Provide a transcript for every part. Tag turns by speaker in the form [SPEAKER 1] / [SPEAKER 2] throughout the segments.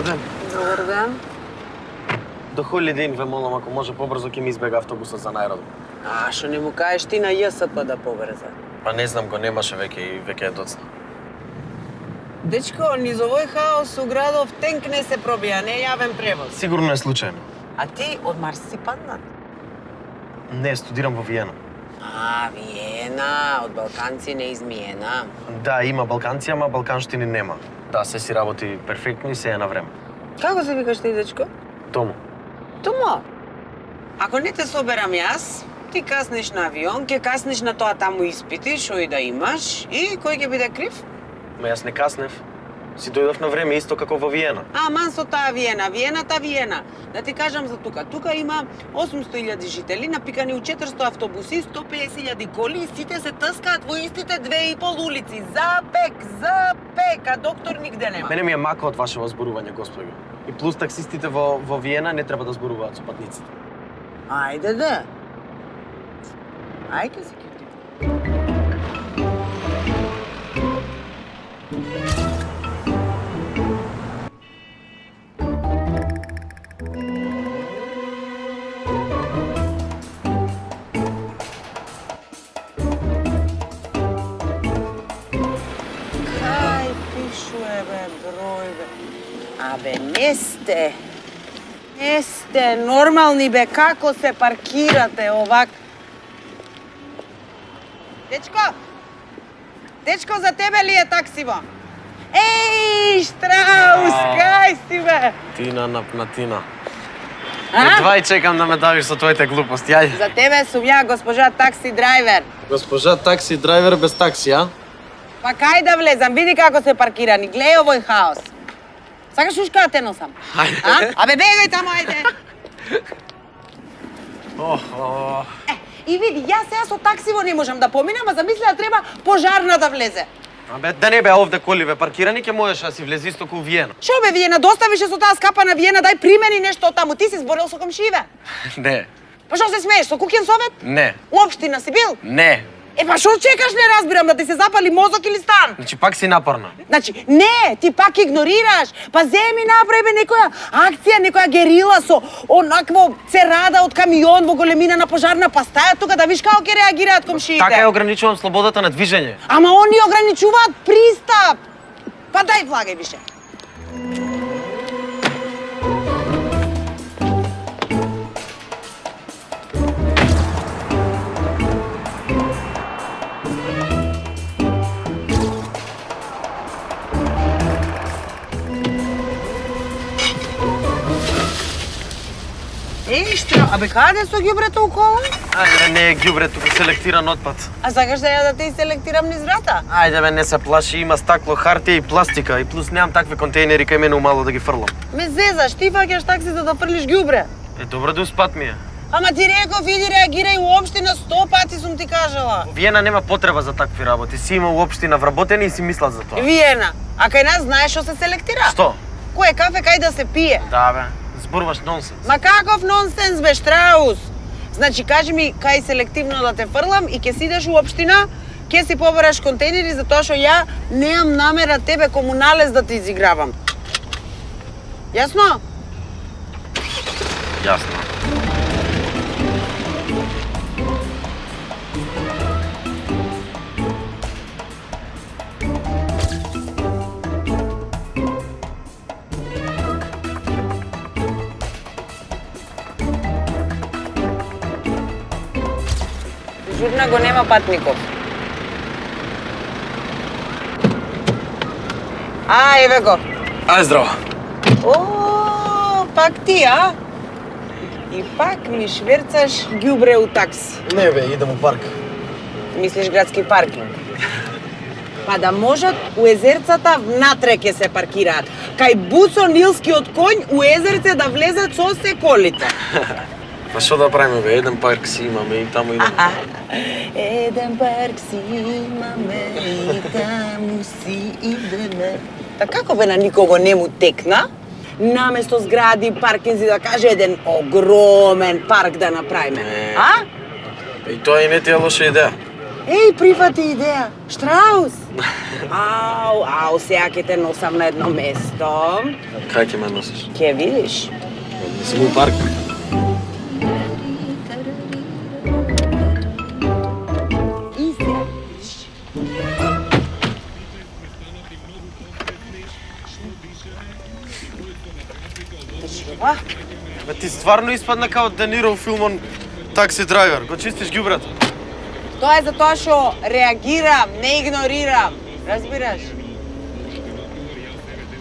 [SPEAKER 1] Добар ден.
[SPEAKER 2] Добар ден.
[SPEAKER 1] До Holiday Inn ве молам, ако може побрзо ќе ми избега автобусот за најродом.
[SPEAKER 2] А, што не му кажеш ти на ЈСП да побрза?
[SPEAKER 1] Па не знам, го немаше веќе и веќе е доцна.
[SPEAKER 2] Дечко, низ овој хаос у градов тенк не се пробија, не е јавен превоз.
[SPEAKER 1] Сигурно е случајно.
[SPEAKER 2] А ти од Марс си паднат?
[SPEAKER 1] Не, студирам во Виена.
[SPEAKER 2] А, Виена, од Балканци не измиена.
[SPEAKER 1] Да, има балканци, ама балканштини нема. Да, се си работи перфектно и се е на време.
[SPEAKER 2] Како се викаш ти, дечко?
[SPEAKER 1] Тому.
[SPEAKER 2] Томо. Ако не те соберам јас, ти каснеш на авион, ќе каснеш на тоа таму испити, што и да имаш, и кој ќе биде крив?
[SPEAKER 1] Ма јас не каснев. Си дојдов на време исто како во Виена.
[SPEAKER 2] Аман со таа Виена, Виена. Да ти кажам за тука. Тука има 800.000 жители, напикани у 400 автобуси, 150.000 коли и сите се тъскаат во истите 2,5 улици. За пек, а доктор нигде нема.
[SPEAKER 1] Мене ми е мака од вашето зборување, господи. И плюс таксистите во Виена не треба да зборуваат со патниците.
[SPEAKER 2] Ајде да. Ајде се критикувам. Кај пишуе, бе, број, бе. Абе, не сте. Не сте нормални, бе, како се паркирате овак? Дечко! Дечко, за тебе ли е таксиво? Еј, Штраус, кај си, бе?
[SPEAKER 1] Тина напнатина.
[SPEAKER 2] А?
[SPEAKER 1] Едва и чекам да ме давиш со твоите глупости, ајде.
[SPEAKER 2] За тебе сум ја, госпожа такси драйвер.
[SPEAKER 1] Госпожа такси драйвер без такси, а?
[SPEAKER 2] Па кај да влезам, види како се паркирани, глеј овој хаос. Сакаш ушка да те носам?
[SPEAKER 1] Ајде.
[SPEAKER 2] А? Абе, бегај таму, ајде.
[SPEAKER 1] Охо.
[SPEAKER 2] И види, јас сега со таксиво не можам да поминам, а замисли да треба пожарна да влезе.
[SPEAKER 1] Абе, да не бе овде коливе паркирани, ќе можеш да си влези исто ку Виена.
[SPEAKER 2] Шо бе, Виена, доставише со таа скапана Виена, дај примени нешто од таму. Ти си зборил со комшиеве.
[SPEAKER 1] Не,
[SPEAKER 2] Па шо се смееш, со куќен совет?
[SPEAKER 1] не,
[SPEAKER 2] Уопштина си бил?
[SPEAKER 1] не.
[SPEAKER 2] Е, па шо чекаш, не разбирам, да ти се запали мозок или стан?
[SPEAKER 1] Значи пак си напорна.
[SPEAKER 2] Значи, не, ти пак игнорираш. Па земи направи бе некоја акција, некоја герила со онакво церада од камион во големина на пожарна, па стаја тука да виш како ќе реагираат комшиите.
[SPEAKER 1] Така ја ограничувам слободата на движење.
[SPEAKER 2] Ама они ограничуваат пристап. Па дај влагај више. Еј, штра, абе каде со ѓубрето околу?
[SPEAKER 1] Ајде, не е ѓубре, туку селектиран отпад.
[SPEAKER 2] А сакаш да ја да те селектирам низ врата?
[SPEAKER 1] Ајде бе, не се плаши, има стакло, хартија и пластика и плюс немам такви контейнери кај мене умало да ги фрлам.
[SPEAKER 2] Ме зезаш, ти фаќаш такси за да фрлиш ѓубре.
[SPEAKER 1] Е, добро да успат ми е.
[SPEAKER 2] Ама ти реков, иди реагирај уопшти на 100 пати сум ти кажала.
[SPEAKER 1] Во Виена нема потреба за такви работи. Си има уопштина вработени и си мислат за тоа.
[SPEAKER 2] Виена, а кај нас знаеш што се селектира?
[SPEAKER 1] Што?
[SPEAKER 2] Кој е кафе кај да се пие?
[SPEAKER 1] Да бе, зборуваш нонсенс.
[SPEAKER 2] Ма каков нонсенс бе, Штраус? Значи, кажи ми кај селективно да те фрлам и ќе си идеш у општина, ќе си побераш контейнери затоа што ја немам намера тебе комуналес да те изигравам. Јасно?
[SPEAKER 1] Јасно.
[SPEAKER 2] Журна го нема патников. А, еве го.
[SPEAKER 1] Ај, здраво.
[SPEAKER 2] О, пак ти, а? И пак ми шверцаш ѓубре у такси.
[SPEAKER 1] Не бе, идем у парк.
[SPEAKER 2] Мислиш градски паркинг? Па да можат у езерцата внатре ќе се паркираат. Кај Буцо Нилскиот коњ у езерце да влезат со се колите.
[SPEAKER 1] Па што да правиме бе, еден парк си имаме и таму идеме.
[SPEAKER 2] Еден парк си имаме и таму си идеме. Та како бе на никого не му текна? Наместо згради, паркинзи да каже еден огромен парк да направиме.
[SPEAKER 1] Не.
[SPEAKER 2] А?
[SPEAKER 1] И тоа и не ти е лоша идеја.
[SPEAKER 2] Еј, прифати идеја. Штраус. Ау, сега ќе те носам на едно место.
[SPEAKER 1] Кај ќе ме носиш?
[SPEAKER 2] Ќе видиш.
[SPEAKER 1] Не си у парк.
[SPEAKER 2] И сега видиш. Ова?
[SPEAKER 1] Бе, ти стварно испадна као Дениро у филмон Такси драйвер. Го чистиш ѓубрето.
[SPEAKER 2] Тоа е затоа што реагирам, не игнорирам. Разбираш?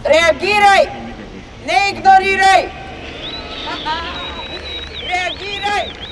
[SPEAKER 2] Реагирај! Не игнорирај! Реагирај!